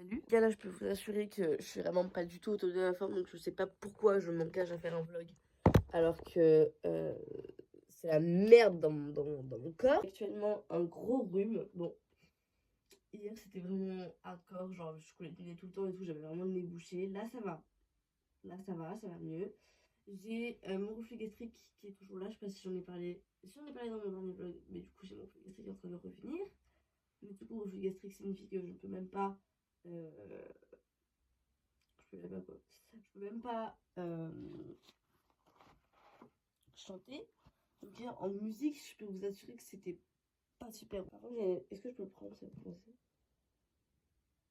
Salut. Là, je peux vous assurer que je suis vraiment pas du tout au top de la forme, donc je sais pas pourquoi je m'engage à faire un vlog. Alors que c'est la merde dans mon corps. Actuellement, un gros rhume. Bon, hier c'était vraiment hardcore, genre je coulais du nez tout le temps et tout, j'avais vraiment le nez bouché. Là, ça va. Là, ça va mieux. J'ai mon reflux gastrique qui est toujours là. Je sais pas si j'en ai parlé. Si j'en ai parlé dans mon dernier vlog, mais du coup, j'ai mon reflux gastrique qui est en train de revenir. Mais du coup, reflux gastrique signifie que je peux même pas. Je peux même pas quoi. Je peux même pas chanter. Donc, là, en musique, je peux vous assurer que c'était pas super. Par contre, est-ce que je peux le prendre, c'est français?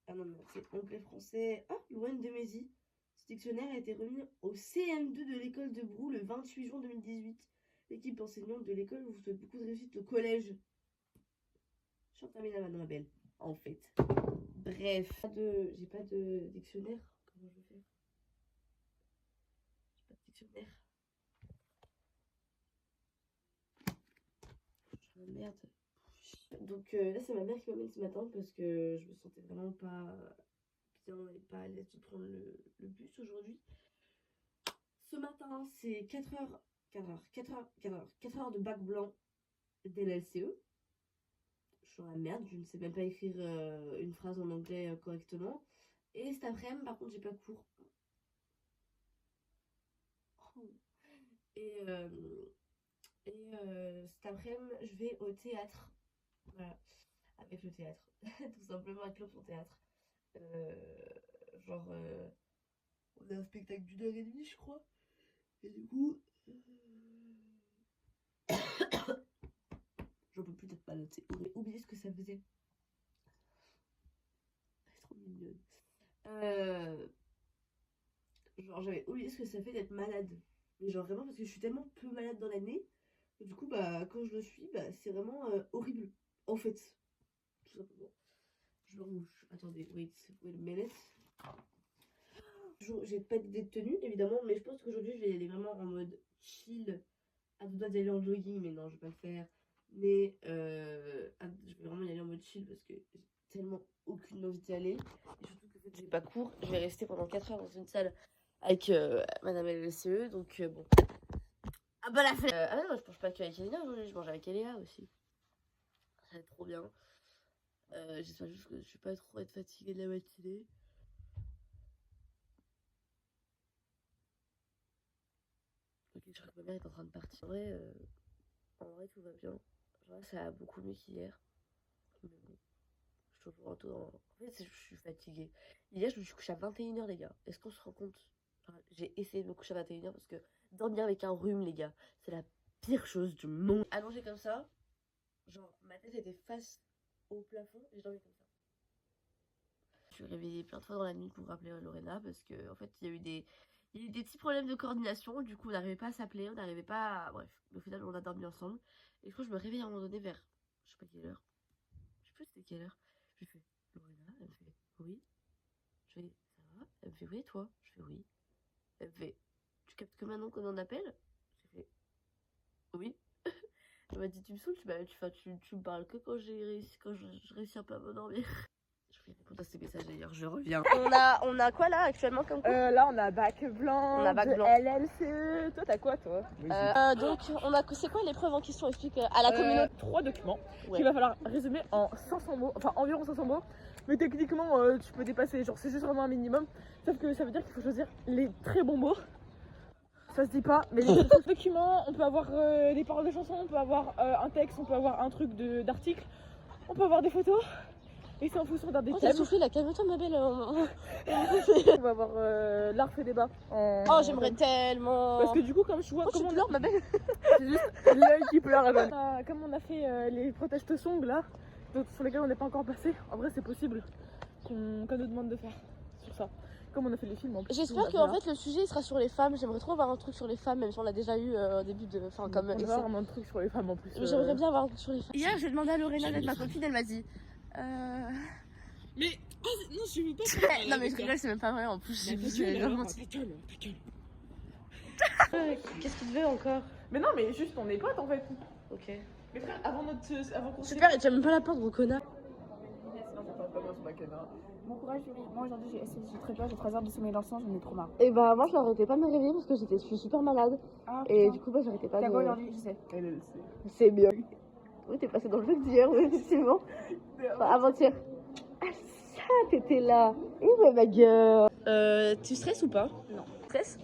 Ah non, non, c'est anglais français. Ah, Louane de Mézy. Ce dictionnaire a été remis au CM2 de l'école de Brou le 28 juin 2018. L'équipe enseignante de l'école vous souhaite beaucoup de réussite au collège. Chante Amina ma belle, en fait. Bref, j'ai pas de dictionnaire. Comment je vais faire? J'ai pas de dictionnaire. Oh, merde. Donc là, c'est ma mère qui m'amène ce matin parce que je me sentais vraiment pas bien et pas à l'aise de prendre le bus aujourd'hui. Ce matin, c'est 4 heures de bac blanc d'LLCE. Je suis dans la merde, je ne sais même pas écrire une phrase en anglais correctement. Et cet après-midi, par contre, j'ai pas cours. Et, cet après-midi, je vais au théâtre. Voilà, avec le théâtre. Tout simplement avec l'option théâtre. Genre, on a un spectacle d'1 h 30, je crois. Et du coup, j'en peux plus d'être malade. C'est horrible. Oubliez ce que ça faisait. C'est trop mignonne. Genre, j'avais oublié ce que ça fait d'être malade. Mais genre, vraiment, parce que je suis tellement peu malade dans l'année. Et du coup, bah, quand je le suis, bah, c'est vraiment horrible. En fait, tout simplement. Je me rouge. Attendez, wait a minute. J'ai pas d'idée de tenue, évidemment, mais je pense qu'aujourd'hui, je vais y aller vraiment en mode chill. À deux doigts d'aller en jogging, mais non, je vais pas le faire. Mais je vais vraiment y aller en mode chill parce que j'ai tellement aucune envie d'y aller. Et surtout que en fait, j'ai pas cours. Je vais rester pendant 4 heures dans une salle avec Madame LCE. Donc bon. Ah bah la fête. Ah non, je mange pas qu'avec Elina aujourd'hui, je mange avec Eléa aussi. Ça va être trop bien. J'espère juste que je vais pas trop être fatiguée de la matinée. Ok, je crois que ma mère est en train de partir. En vrai, tout va bien. Genre, ça va beaucoup mieux qu'hier. Mais bon, je suis toujours un peu dans... En fait, je suis fatiguée. Hier, je me suis couchée à 21 h, les gars. Est-ce qu'on se rend compte? Genre, j'ai essayé de me coucher à 21 h parce que dormir avec un rhume, les gars, c'est la pire chose du monde. Allongée comme ça, genre, ma tête était face au plafond et je dormais comme ça. Je suis réveillée plein de fois dans la nuit pour rappeler Lorena parce que, en fait, il y a eu des petits problèmes de coordination. Du coup, on n'arrivait pas à s'appeler, on n'arrivait pas à... Bref, au final, on a dormi ensemble. Et je crois que je me réveille à un moment donné vers... Je sais pas quelle heure. Je sais plus c'était quelle heure. Je fais Lorena, elle me fait oui. Je fais ça va? Elle me fait oui, et toi? Je fais oui. Elle me fait tu captes que maintenant qu'on en appelle? J'ai fait oui. Elle m'a dit tu me saoules, tu me parles que quand je réussis un peu à m'endormir. Je vais répondre à ces messages d'ailleurs, je reviens. On a quoi là actuellement comme cours? Là on a bac blanc, on a bac de blanc. LLCE. Toi t'as quoi toi? Donc c'est quoi l'épreuve en question? Explique à la communauté. 3 documents Ouais. qu'il va falloir résumer en 500 mots, enfin environ 500 mots. Mais techniquement tu peux dépasser, genre c'est juste vraiment un minimum. Sauf que ça veut dire qu'il faut choisir les très bons mots. Ça se dit pas, mais les documents, on peut avoir des paroles de chansons, on peut avoir un texte, on peut avoir un truc d'article, on peut avoir des photos. Et c'est en fonction d'un des thèmes. T'as soufflé là, calme-toi ma belle. On va avoir l'art fait débat. Oh j'aimerais tellement. Parce que du coup comme je vois comment tu pleures ma belle. C'est juste l'œil qui pleure. Comme on a fait les protest songs là, sur lesquels on n'est pas encore passé, en vrai c'est possible qu'on nous demande de faire sur ça. Comme on a fait les films en plus. J'espère qu'en fait le sujet sera sur les femmes. J'aimerais trop avoir un truc sur les femmes, même si on l'a déjà eu au début de. Enfin comme. On va avoir un truc sur les femmes en plus. J'aimerais bien avoir un truc sur les femmes. Hier j'ai demandé à Lorena d'être ma copine, elle m'a dit. Mais non, je veux pas. Non mais je rigole, c'est même pas vrai en plus. J'ai vu que tu avais menti. Ta gueule. Qu'est-ce qu'il te veut encore? Mais non, mais juste on est potes en fait. Ok. Mais frère, avant qu'on. Super, et tu as même pas la porte, gros connard. sur la caméra. Bon courage, Julie. Moi aujourd'hui j'ai très peur, j'ai 3 heures de sommeil dans le sang, j'en ai trop marre. Et bah, moi je n'arrêtais pas de me réveiller parce que je suis super malade. Ah, Et putain. du coup, bah, j'arrêtais pas T'as de. quoi aujourd'hui? Je sais. Elle sait. C'est bien. Oui, t'es passé dans le vlog d'hier, oui, effectivement. Enfin, avant-hier. Ah, ça, t'étais là. Et ouais, ma gueule. Tu stresses ou pas? Non. Stress?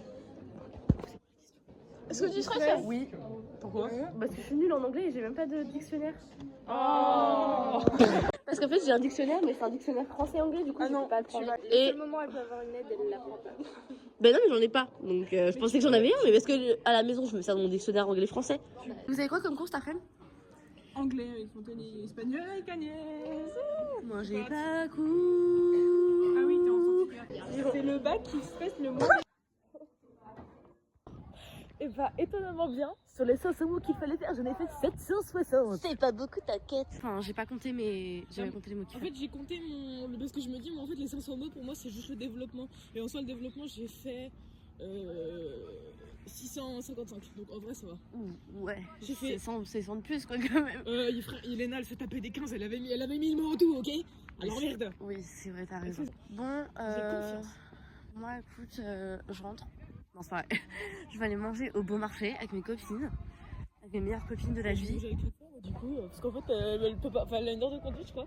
Est-ce que tu stresses? Oui. Pourquoi? Parce que je suis nulle en anglais et j'ai même pas de dictionnaire. Oh. Parce qu'en fait, j'ai un dictionnaire, mais c'est un dictionnaire français-anglais, du coup, Ah je non, peux pas le prendre. Et le moment où elle peut avoir une aide, elle la prend pas. Ben non, mais j'en ai pas. Donc, je pensais que j'en avais un, mais parce que à la maison, je me sers de mon dictionnaire anglais-français. Vous avez quoi comme cours cet après-midi? Anglais avec Fontenay, espagnol avec Agnès. Moi, j'ai pas cours. Ah oui, t'es en santé. C'est le bac qui se passe le mot. Et bah, étonnamment bien, sur les 500 mots qu'il fallait faire, j'en ai fait 760. C'est pas beaucoup, t'inquiète. Enfin, j'ai pas compté, mais j'avais compté les mots qu'il En fallait. fait, j'ai compté parce que je me dis, mais en fait, les 500 mots pour moi, c'est juste le développement. Et en soi, le développement, j'ai fait 655. Donc en vrai, ça va. Ouais, J'ai fait- c'est 100 de plus, quoi, quand même. Iléna, elle fait taper des 15, elle avait mis le mot en tout, ok? Alors merde. Oui, c'est vrai, t'as raison. Bon, confiance. moi, écoute, je rentre. Non, c'est pas vrai. Je vais aller manger au Beau Marché avec mes copines, avec mes meilleures copines de la J'ai vie. mangé avec les femmes, du coup, parce qu'en fait, elle peut pas. Enfin, elle a une heure de conduite, je crois.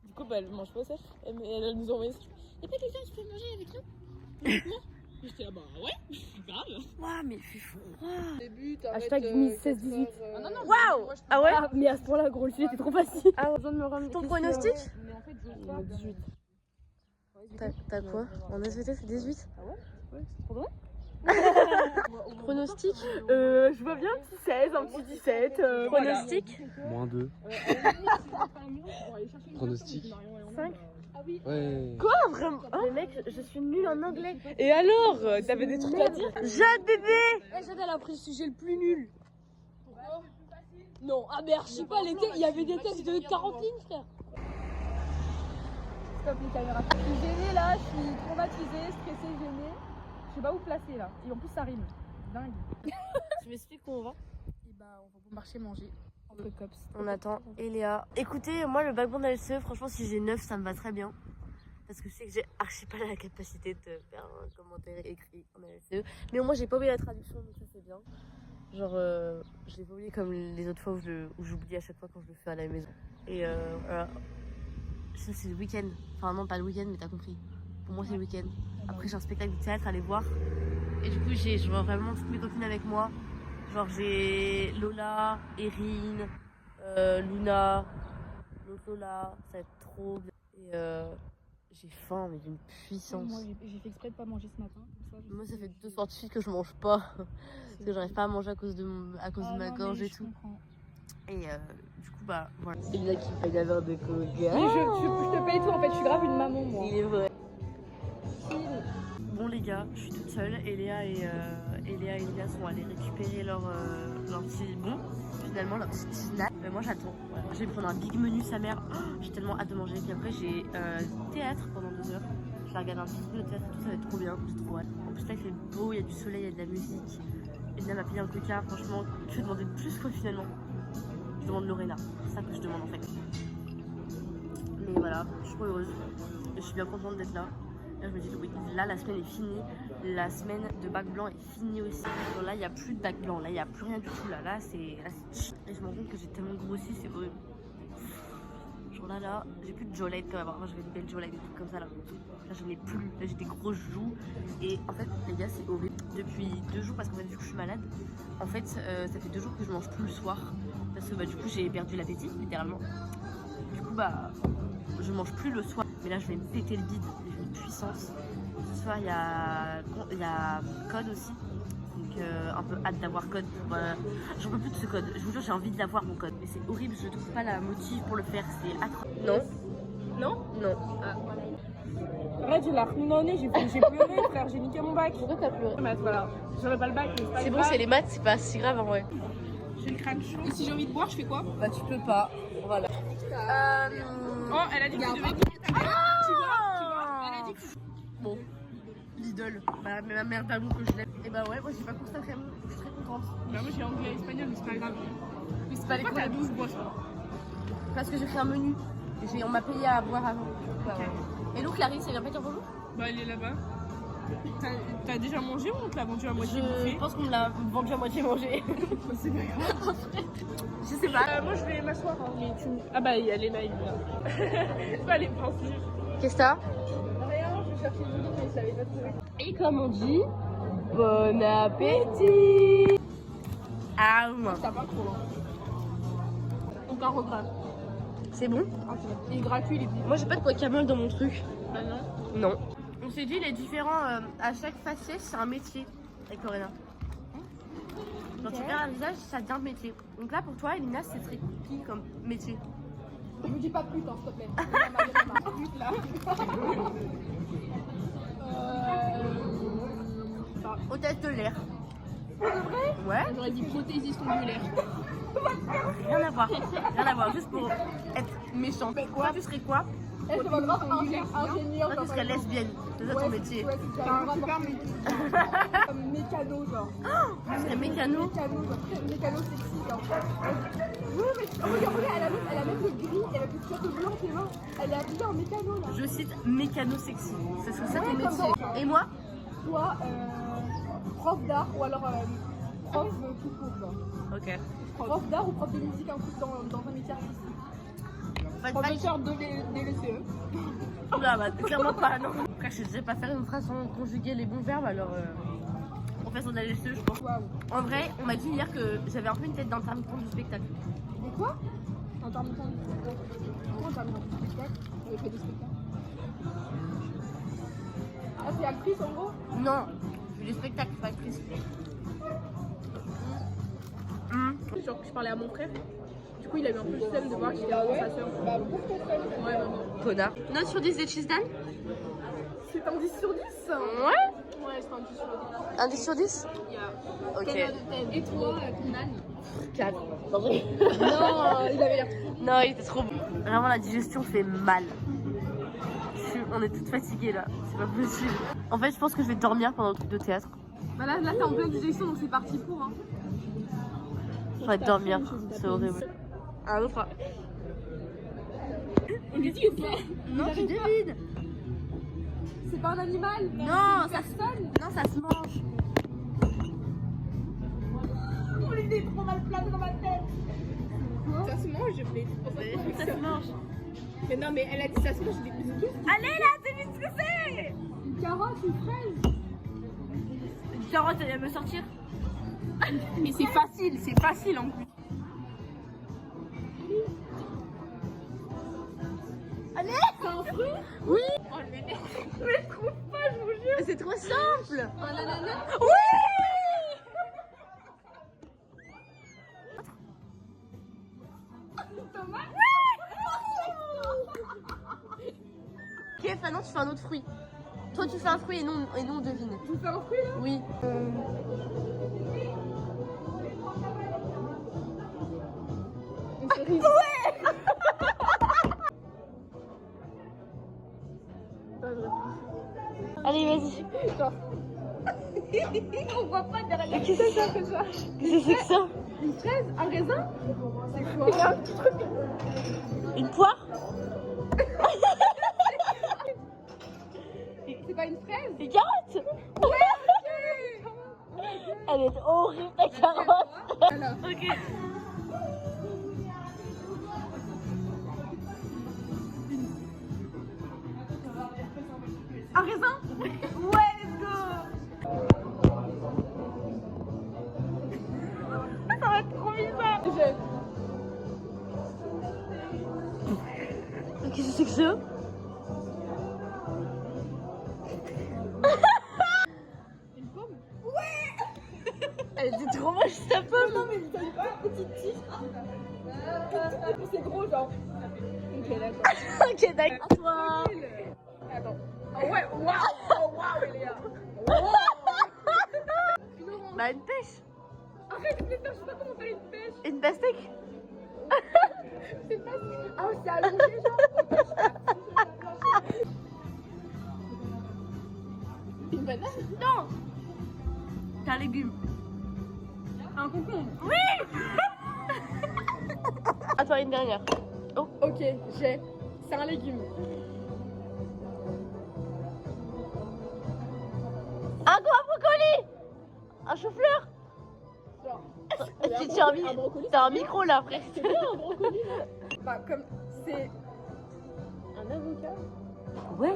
Du coup, bah, elle mange pas ça. Elle nous a envoyé ça. Y'a pas quelqu'un qui peut manger avec nous? Avec moi? Et j'étais là, bah ouais, grave. Waouh, mais il fait froid. Hashtag mise 16-18. Ah non, non, Waouh! Ah ouais? Ah, mais à ce point-là, gros, le sujet était trop facile. Ah ouais. Besoin de me ramener. Ton pronostic? Mais en fait, je pas. 18. T'as quoi? En SVT, c'est 18? Ah ouais? Ouais, c'est trop drôle. Pronostic? Je vois bien un petit 16, un petit 17. Pronostic? -2. Pronostic. 5. Ouais. Ah, vraiment? Mais mec, je suis nulle en anglais. Et alors? T'avais des trucs à dire? Jade bébé! Jade, elle a pris le sujet le plus nul. Pourquoi? Non, ah merde, je sais pas, il y avait des textes de 40 lignes, frère. Stop les caméras. Je suis gênée là, je suis traumatisée, stressée, gênée. Je sais pas où placer là. Et en plus, ça rime. Dingue. Tu m'expliques où on va? Et bah, on va au marché manger. Entre cops. On attend Eléa. Écoutez, moi le backbone de LCE, franchement, si j'ai 9, ça me va très bien. Parce que je sais que j'ai archi pas la capacité de faire un commentaire écrit en LCE. Mais au moins, j'ai pas oublié la traduction, donc ça c'est bien. Genre, je l'ai pas oublié comme les autres fois où j'oublie à chaque fois quand je le fais à la maison. Et voilà. Ça c'est le week-end. Enfin, non, pas le week-end, mais t'as compris. Pour moi, c'est le week-end. Après, j'ai un spectacle de théâtre à aller voir. Et du coup, j'ai vraiment toutes mes copines avec moi. Genre j'ai Lola, Erin, Luna, l'autre Lola, ça va être trop bien. Et j'ai faim, mais d'une puissance. Moi, j'ai fait exprès de pas manger ce matin. Comme ça, Moi, ça fait 2 soirs de suite que je mange pas. Parce que j'arrive pas à manger à cause de ma gorge et tout. Et du coup, bah voilà. C'est là qui paye la verre de coca. Mais je te paye tout en fait, je suis grave une maman moi. Il est vrai. Bon les gars, je suis toute seule. Eléa et Elia sont allés récupérer leur petit bon. Finalement, leur petit snack. Moi j'attends. Voilà. Je vais prendre un big menu sa mère. Oh, j'ai tellement hâte de manger. Puis après j'ai théâtre pendant 2 heures. Je vais regarder un petit peu de théâtre et tout, ça va être trop bien. J'ai trop hâte. En plus là il fait beau, il y a du soleil, il y a de la musique. Elia m'a payé un coca. Franchement, je vais demander plus quoi finalement. Je demande Lorena. C'est ça que je demande en fait. Mais voilà, je suis trop heureuse. Et je suis bien contente d'être là. Là, je me dis que oui, là, la semaine est finie. La semaine de bac blanc est finie aussi. Donc là, il n'y a plus de bac blanc. Là, il n'y a plus rien du tout. Là, c'est chill. Et je me rends compte que j'ai tellement grossi, c'est horrible. Genre là, j'ai plus de jawline comme avant. Moi, j'avais des belles jawline, des trucs comme ça là. Là, j'en ai plus. Là, j'ai des grosses joues. Et en fait, les gars, c'est horrible. Depuis 2 jours, parce qu'en fait, vu que je suis malade, en fait, ça fait 2 jours que je mange plus le soir. Parce que bah, du coup, j'ai perdu l'appétit, littéralement. Du coup, bah, je mange plus le soir. Mais là, je vais me péter le bide. J'ai une puissance. Ce soir, il y a Code aussi. Donc, un peu hâte d'avoir Code. J'en peux plus de ce code. Je vous jure, j'ai envie de l'avoir, mon code. Mais c'est horrible, je trouve pas la motive pour le faire. C'est atroce. Non. Non? Non. Arrête, j'ai la renoune au nez, j'ai pleuré frère, j'ai niqué mon bac. Pourquoi t'as pleuré? Mais voilà, j'aurais pas le bac, mais c'est pas C'est bon, grave. c'est les maths, c'est pas si grave en vrai. J'ai le crâne chaud. Et si j'ai envie de boire, je fais quoi? Bah, tu peux pas. Voilà. Oh, elle a dit que tu devais quitter ta mère. Tu vois? Elle a dit que... Bon, l'idole. Bah, mais ma mère d'amour que je l'aime. Et bah, ouais, moi j'ai pas cours cet après-midi, je suis très contente. Bah moi j'ai anglais et espagnol, mais c'est pas grave. Mais c'est pas les Pourquoi cours. t'as 12 boissons? Parce que j'ai fait un menu. On m'a payé à boire avant. Et donc Clarisse, elle vient pas dire bonjour? Bah, elle est là-bas. T'as déjà mangé ou on te l'a vendu à moitié Je bouffé? pense qu'on me l'a vendu à moitié mangé. C'est pas grave. Je sais pas. Moi, je vais m'asseoir. Hein, mais tu... Ah bah, elle est là, il est là. C'est pas les principes. Qu'est-ce que t'as? Rien, je vais chercher une mais je l'avais pas trouvé. Et comme on dit, bon appétit. Ah ouais. T'as pas trop, hein. Aucun regret. C'est bon? Il est gratuit, il est Moi j'ai pas de guacamole dans mon truc. Bah non. Non. On s'est dit il est différent à chaque faciès, c'est un métier avec Corinna. Quand tu regardes un visage, ça devient un métier. Donc là pour toi, Elina, c'est très qui comme métier? Je me dis pas plus, s'il te plaît. Plus là. Hôtesse de l'air. Ouais. J'aurais dit prothésiste ongulaire. Rien à voir. Rien à voir. Juste pour être méchant. Toi, tu serais quoi? Elle c'est pas grave, ingénieur. Toi, tu serais lesbienne. C'est ça ton métier. Ouais, c'est ça. Un super métier. Comme mécano, genre. Tu serais mécano. Mécano, genre. Mécano sexy, genre. Oui, mais regarde, elle a même le gris, elle a le t-shirt blanc, tes mains. Elle est habillée en mécano, là. Je cite mécano sexy. C'est ça ton Ouais, comme métier. Et moi? Toi, prof d'art ou alors prof tout court, genre. Ok. Prof d'art ou prof de musique, un truc dans un métier artistique. Professeur de l'ECE. Oula, bah clairement pas, non. Après, je sais pas faire une phrase sans conjuguer les bons verbes, alors professeur de la LSE, je pense. Waouh. En vrai, on m'a dit hier que j'avais un peu une tête d'intermittent du spectacle. Et quoi? Intermittent du spectacle. Pourquoi intermittent du spectacle? J'avais fait des spectacles. Ah, c'est actrice en gros? Non, je fais des spectacles, pas actrice. Genre que je parlais à mon frère. Du coup, il a eu un peu le seum de voir que j'étais avec sa soeur. Bah, pour ton frère. Ouais, maman. Connard. Note sur 10 des cheese Dan? C'est un 10 sur 10? Ouais. Ouais, c'est un petit sur Un 10 sur 10? Ok. Et toi, ton âne? 4. Non, il avait l'air. Non, il était trop bon. Vraiment, la digestion fait mal. On est toutes fatiguées là, c'est pas possible. En fait, je pense que je vais dormir pendant le truc de théâtre. Bah là t'es en pleine digestion donc c'est parti pour. Hein. Je vais dormir, c'est horrible. Un autre. On lui dit ou pas? Non, tu devines. C'est pas un animal? Non, ça Personne? Non, ça se mange. Oh, l'idée est trop mal placée dans ma tête. Ça se mange, mais Ça se mange. Mais non, mais elle a dit ça se mange, j'ai dit Allez là, devine ce que c'est. Une carotte, une fraise. Une carotte, elle vient me sortir. mais c'est facile en plus. Allez. C'est un fruit? Oui. Oh, mais trouve pas, je vous jure. C'est trop simple. Un ananas? Oui. Ok, maintenant tu fais un autre fruit. Toi tu fais un fruit et nous on devine. Tu fais un fruit là? Oui. Une cerise. Allez, vas-y. On voit pas derrière. Qu'est-ce que c'est ça? Qu'est-ce que c'est que ça? Une fraise? Un raisin? C'est quoi? Il y a un petit truc. Une poire? C'est pas une fraise? Une carotte? Elle est horrible ta carotte. Alors. Ok. Un raisin? Ouais, let's go! Ça va être trop bizarre. Qu'est-ce que c'est que ça? Une pomme? Elle était trop moche ta pomme. Non, mais t'as une petite tige. C'est gros, genre. Ok, d'accord. Ok, d'accord. À toi. Attends. Oh ouais, waouh! Oh waouh, Eléa! Une orange. Bah une pêche. Arrête de faire, je sais pas comment faire une pêche. Une pastèque. C'est pas. Ah, c'est allongé, genre. Une banane? Non. C'est un légume. Un concombre. À toi une dernière. Ok, j'ai C'est un légume. Un gros brocoli. Un chou-fleur. T'as un micro là après. Bah, comme c'est un avocat. Ouais.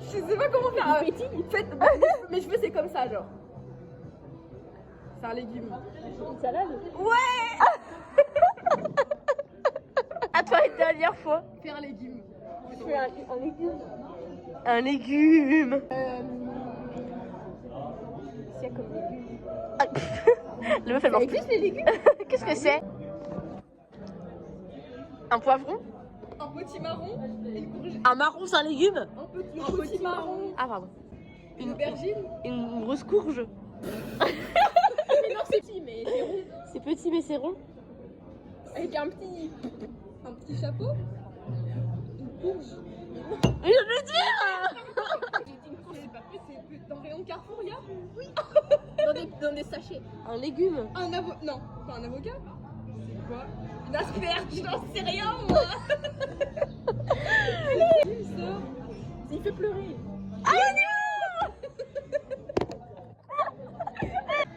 Je sais pas comment faire. Faites, mes cheveux c'est comme ça genre. C'est un légume. Une salade. À toi une dernière fois. Fais un légume. Je fais un légume. Un légume. S'il y a comme légume. Le meuf elle mange. Existe les légumes? Qu'est-ce que c'est? Un poivron? Un petit marron. Une courgette. Un marron c'est un légume? Un petit marron. Ah pardon. Une aubergine. Une grosse courge. Mais non c'est petit mais c'est rond. C'est petit mais c'est rond. Avec un petit chapeau. Une courge. Mais je veux le dire. C'est pas fait, c'est dans le rayon de Carrefour, il y a? Oui. dans des sachets. Un légume. Non, pas un avocat. C'est quoi? Une asperge, j'en sais rien moi. Ça. Il fait pleurer.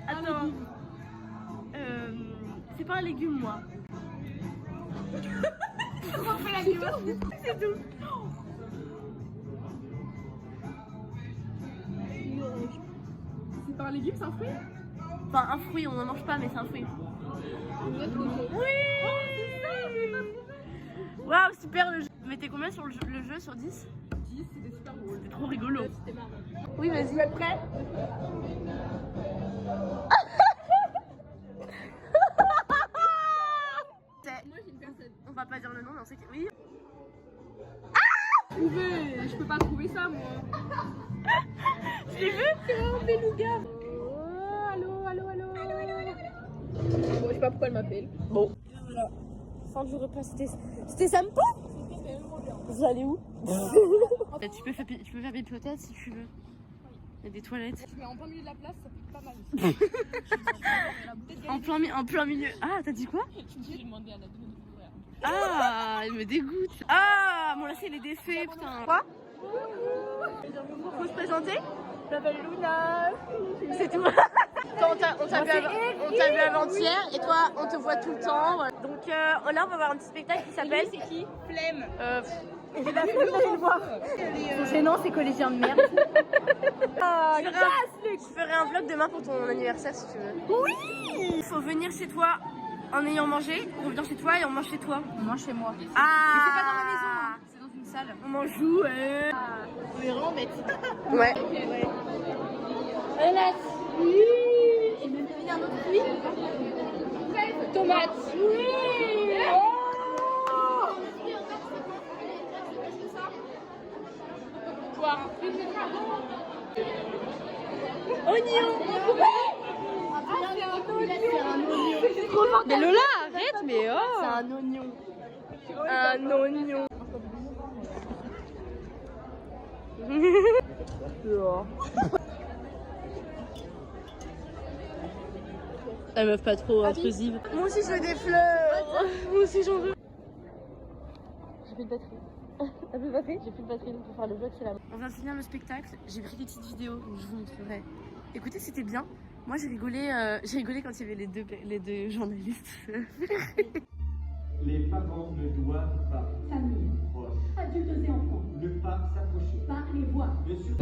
Attends. C'est pas un légume moi. Comment on fait la gueule? C'est tout. C'est pas un légume, c'est un fruit? Enfin un fruit, on n'en mange pas mais c'est un fruit. Waouh super le jeu. Vous mettez combien sur le jeu sur 10? 10, c'était super drôle. C'est trop rigolo. C'était marrant. Oui vas-y. Vous êtes prêts? Moi j'ai une personne. On va pas dire le nom mais on sait que oui. Je peux pas trouver ça moi. Je l'ai vu. C'est un beluga. Allô. Bon, je sais pas pourquoi elle m'appelle. Bon. Fin du repas, c'était sympa. Vous allez où? Tu peux faire pipi si tu veux. Il y a des toilettes. Je mets en plein milieu de la place, ça pique pas mal. En plein milieu. Ah t'as dit quoi? J'ai demandé à la dame d'ouvrir. Ah elle me dégoûte. Ah mon lacet il est défait putain. Quoi? Faut se présenter? Je m'appelle Luna. C'est tout. Toi, on t'a vu avant-hier et toi on te voit tout le temps. Voilà. Donc là on va voir un petit spectacle qui s'appelle. C'est qui? Flemme. J'ai la flemme d'aller le voir. C'est gênant, ces collégiens de merde. Je ferai un vlog demain pour ton anniversaire si tu veux. Oui. Il faut venir chez toi en ayant mangé, on vient chez toi et on mange chez toi. Moi, chez moi. Ah. Mais c'est pas dans la maison, hein. C'est dans une salle. On en joue. On est vraiment bêtes. Ouais. Ananas. Oui. Et même il y a un autre fruit. Tomate. Oui. Mais Lola, arrête, mais oh. C'est un oignon. Un oignon. La meuf pas trop intrusive. Moi aussi je veux des fleurs. Moi aussi j'en veux. J'ai plus de batterie. T'as plus de batterie? J'ai plus de batterie donc pour faire le vlog c'est là. On vient de finir le spectacle. J'ai pris des petites vidéos donc je vous montrerai. Écoutez c'était bien. Moi j'ai rigolé quand il y avait les deux journalistes. Les parents ne doivent pas, Famille, proches, adultes et enfants, ne pas s'approcher. par les voies. Bien sûr.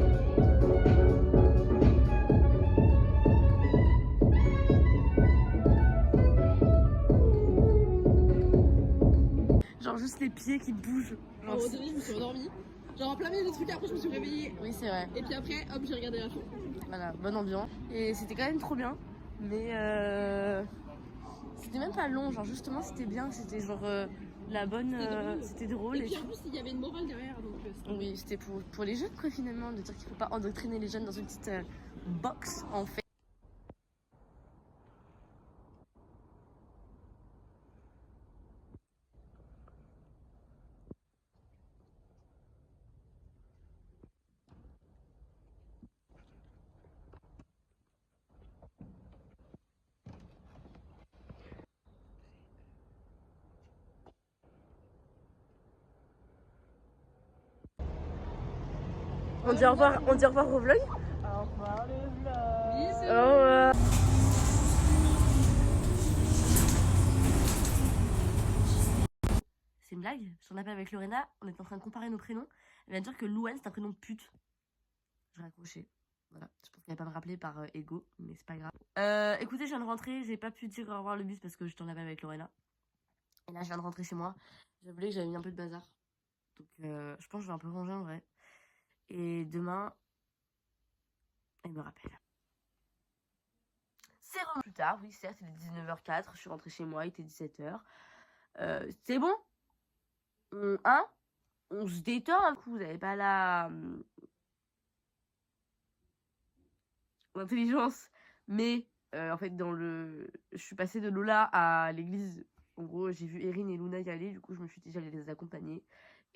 Genre juste les pieds qui bougent. Genre, Au début, je me suis endormie. Genre en plein milieu des trucs, après je me suis réveillée. oui c'est vrai. Et puis après, hop, j'ai regardé la fin. Voilà, bonne ambiance. Et c'était quand même trop bien. Mais c'était même pas long, genre justement c'était bien, c'était genre la bonne. C'était drôle. Et puis en plus, il y avait une morale derrière. Donc, Oui, c'était pour les jeunes quoi finalement, de dire qu'il faut pas endoctriner les jeunes dans une petite box en fait. On dit au revoir au vlog. Au revoir le vlog. Bisous. Au revoir. C'est une blague. Je t'en appelle avec Lorena. On est en train de comparer nos prénoms. Elle vient de dire que Louane c'est un prénom de pute. J'ai raccroché. Voilà. Je pense qu'elle va pas me rappeler par ego, mais c'est pas grave. Écoutez, je viens de rentrer. J'ai pas pu dire au revoir le bus parce que je t'en appelle avec Lorena. Et là, je viens de rentrer chez moi. J'avais que j'avais mis un peu de bazar. Donc, je pense que je vais un peu ranger en vrai. Et demain, elle me rappelle. C'est vraiment plus tard, oui, certes, il est 19h04. Je suis rentrée chez moi, il était 17h. C'est bon? On se détend un coup. Vous n'avez pas l'intelligence. Mais, en fait, je suis passée de Lola à l'église. En gros, j'ai vu Erin et Luna y aller. Du coup, je me suis dit j'allais les accompagner.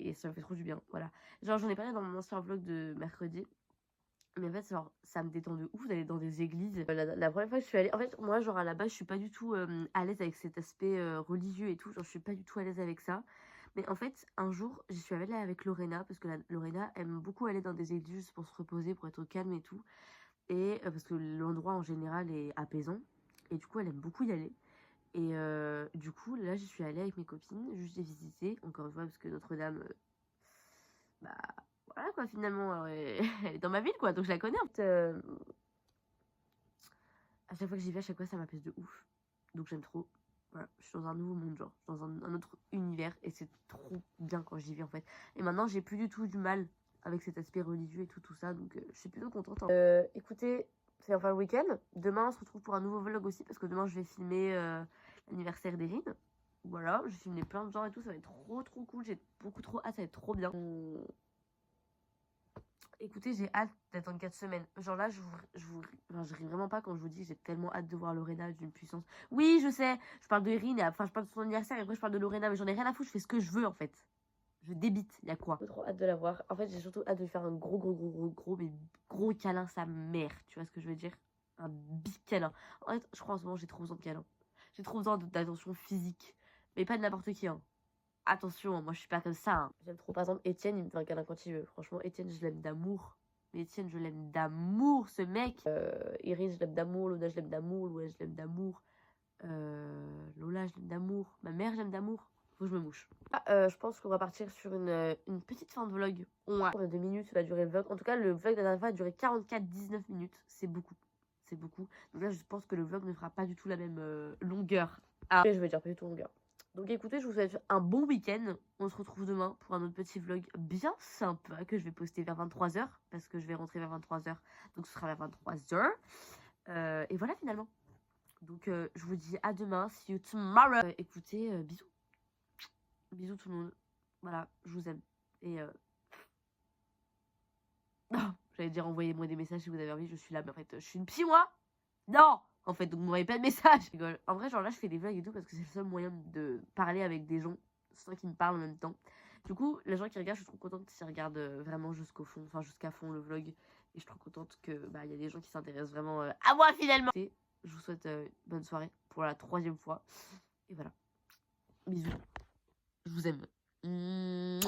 Et ça me fait trop du bien. Voilà. Genre, j'en ai parlé dans mon ancien vlog de mercredi. Mais en fait, genre, ça me détend de ouf d'aller dans des églises. La première fois que je suis allée... En fait, moi, genre, à la base, je suis pas du tout à l'aise avec cet aspect religieux et tout. Genre, je suis pas du tout à l'aise avec ça. Mais en fait, un jour, j'y suis allée avec Lorena. Parce que Lorena aime beaucoup aller dans des églises pour se reposer, pour être au calme et tout. Et parce que l'endroit, en général, est apaisant. Et du coup, elle aime beaucoup y aller. Et du coup, là, j'y suis allée avec mes copines. Juste les visiter. Encore une fois, parce que Notre-Dame... bah... Voilà quoi, finalement, elle est dans ma ville quoi, donc je la connais. En fait, à chaque fois que j'y vais, à chaque fois ça m'apaise de ouf. Donc j'aime trop. Voilà, je suis dans un nouveau monde, genre, dans un autre univers, et c'est trop bien quand j'y vais en fait. Et maintenant, j'ai plus du tout du mal avec cet aspect religieux et tout ça, donc je suis plutôt contente. Écoutez, c'est enfin le week-end. Demain, on se retrouve pour un nouveau vlog aussi, parce que demain, je vais filmer l'anniversaire d'Erin. Voilà, je vais filmer plein de gens et tout, ça va être trop cool. J'ai beaucoup trop hâte, ça va être trop bien. Écoutez, j'ai hâte d'attendre 4 semaines. Genre là, enfin, je ris vraiment pas quand je vous dis que j'ai tellement hâte de voir Lorena d'une puissance. Oui, je sais, je parle de Erin, enfin je parle de son anniversaire et après je parle de Lorena, mais j'en ai rien à foutre, je fais ce que je veux en fait. Je débite, y a quoi? J'ai trop hâte de la voir. En fait, j'ai surtout hâte de lui faire un mais gros câlin sa mère. Tu vois ce que je veux dire? Un big câlin. En fait, je crois en ce moment, j'ai trop besoin de câlin. J'ai trop besoin d'attention physique. Mais pas de n'importe qui, hein. Attention, moi je suis pas comme ça. Hein. J'aime trop. Par exemple, Étienne, il me fait un câlin quand il veut. Franchement, Étienne, je l'aime d'amour. Mais Étienne, je l'aime d'amour, ce mec. Iris, je l'aime d'amour. Lola, je l'aime d'amour. Lola, je l'aime d'amour. Lola, je l'aime d'amour. Ma mère, je l'aime d'amour. Faut que je me mouche. Je pense qu'on va partir sur une petite fin de vlog. On a 2 minutes, ça va durer le vlog. En tout cas, le vlog de la dernière fois a duré 44-19 minutes. C'est beaucoup. C'est beaucoup. Donc là, je pense que le vlog ne fera pas du tout la même longueur. Après, je vais dire pas du tout longueur. Donc écoutez, je vous souhaite un bon week-end. On se retrouve demain pour un autre petit vlog bien sympa que je vais poster vers 23h. Parce que je vais rentrer vers 23h. Donc ce sera vers 23h. Et voilà finalement. Donc je vous dis à demain. See you tomorrow. Écoutez, bisous. Bisous tout le monde. Voilà, je vous aime. Et non, j'allais dire envoyez-moi des messages si vous avez envie. Je suis là, mais en fait, je suis une psy moi. Non. En fait, donc, vous m'envoyez pas de message. Je rigole. En vrai, genre là, je fais des vlogs et tout parce que c'est le seul moyen de parler avec des gens sans qu'ils me parlent en même temps. Du coup, les gens qui regardent, je suis trop contente qu'ils regardent vraiment jusqu'au fond, enfin jusqu'à fond le vlog. Et je suis trop contente que bah y a des gens qui s'intéressent vraiment à moi finalement. Et je vous souhaite bonne soirée pour la 3e fois. Et voilà. Bisous. Je vous aime. Mouah.